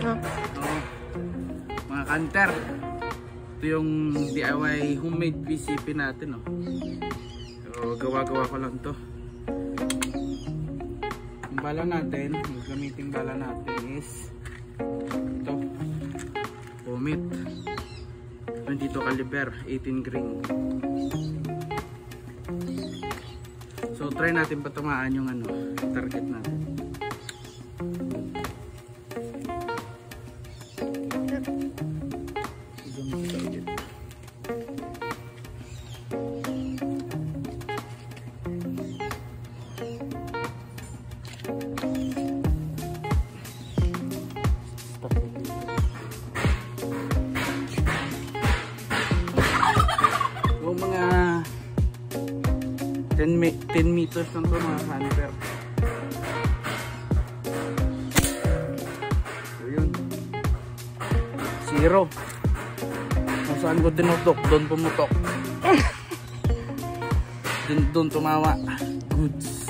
Oo. Mga kanter. Ito yung DIY homemade PCP natin, oh. So, gawa-gawa ko lang to. Yung bala natin, yung gamiting bala natin is ito. Pomit. 22 caliber, 18 grain. So, try natin patamaan yung target natin. So, mga 10 meters lang ito mga hunter. So yun, 0. Kung saan ko tinutok, doon pumutok. Doon tumawa. Goods.